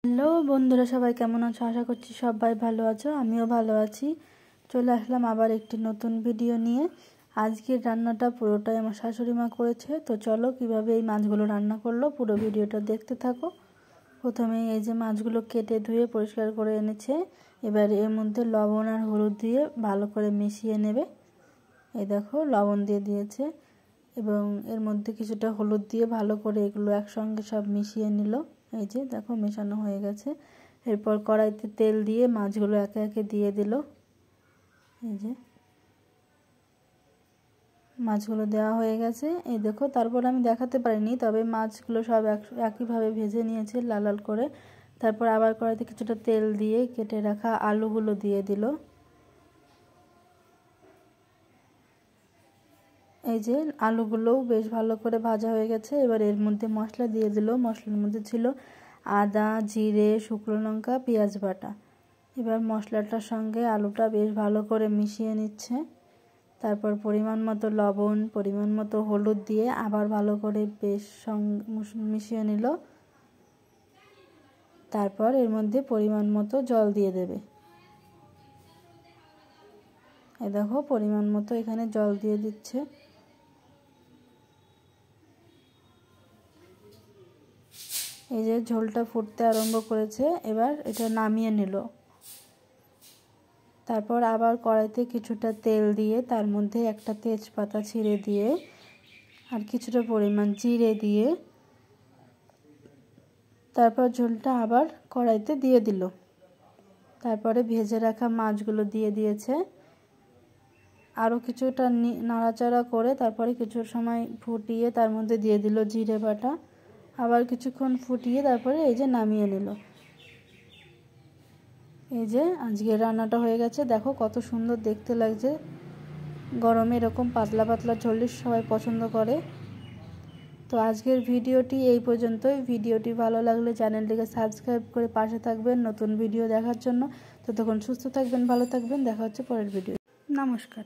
Hello বন্ধুরা, সবাই কেমন আছো? আশা করছি সবাই ভালো আছো, আমিও ভালো আছি। চলে আসলাম আবার একটি নতুন ভিডিও নিয়ে। আজকের রান্নাটা পুরোটাই আমার শাশুড়ি মা করেছে। তো চলো কিভাবে এই মাছগুলো রান্না করলো পুরো ভিডিওটা দেখতে থাকো। প্রথমে এই যে মাছগুলো কেটে ধুয়ে পরিষ্কার করে এনেছে। এবার এর মধ্যে লবণ আর হলুদ দিয়ে ভালো করে মিশিয়ে নেবে। এই দেখো লবণ দিয়ে দিয়েছে এবং এর মধ্যে কিছুটা হলুদ দিয়ে ভালো করে এগুলো একসঙ্গে সব মিশিয়ে নিল। এই যে দেখো মেশানো হয়ে গেছে। এরপর কড়াইতে তেল দিয়ে মাছগুলো একে একে দিয়ে দিল। এই যে মাছগুলো দেওয়া হয়ে গেছে। এই দেখো, তারপর আমি দেখাতে পারিনি, তবে মাছগুলো সব একইভাবে ভেজে নিয়েছে লাল লাল করে। তারপর আবার কড়াইতে কিছুটা তেল দিয়ে কেটে রাখা আলুগুলো দিয়ে দিল। এই যে আলুগুলোও বেশ ভালো করে ভাজা হয়ে গেছে। এবার এর মধ্যে মশলা দিয়ে দিল। মশলার মধ্যে ছিল আদা, জিরে, শুকনো লঙ্কা, পেঁয়াজ বাটা। এবার মশলাটার সঙ্গে আলুটা বেশ ভালো করে মিশিয়ে নিচ্ছে। তারপর পরিমাণ মতো লবণ, পরিমাণ মতো হলুদ দিয়ে আবার ভালো করে বেশ মিশিয়ে নিল। তারপর এর মধ্যে পরিমাণ মতো জল দিয়ে দেবে। এই দেখো পরিমাণ মতো এখানে জল দিয়ে দিচ্ছে। এই যে ঝোলটা ফুটতে আরম্ভ করেছে। এবার এটা নামিয়ে নিল। তারপর আবার কড়াইতে কিছুটা তেল দিয়ে তার মধ্যে একটা তেজপাতা ছিঁড়ে দিয়ে আর কিছুটা পরিমাণ জিরে দিয়ে তারপর ঝোলটা আবার কড়াইতে দিয়ে দিল। তারপরে ভেজে রাখা মাছগুলো দিয়ে দিয়েছে। আরও কিছুটা নাড়াচাড়া করে তারপরে কিছু সময় ফুটিয়ে তার মধ্যে দিয়ে দিল জিরে বাটা। আবার কিছুক্ষণ ফুটিয়ে তারপরে এই যে নামিয়ে নিল। এই যে আজকের রান্নাটা হয়ে গেছে। দেখো কত সুন্দর দেখতে লাগছে। গরমে এরকম পাতলা পাতলা ঝোল সবাই পছন্দ করে। তো আজকের ভিডিওটি এই পর্যন্তই। ভিডিওটি ভালো লাগলে চ্যানেলটিকে সাবস্ক্রাইব করে পাশে থাকবেন নতুন ভিডিও দেখার জন্য। ততক্ষণ সুস্থ থাকবেন, ভালো থাকবেন। দেখা হচ্ছে পরের ভিডিও। নমস্কার।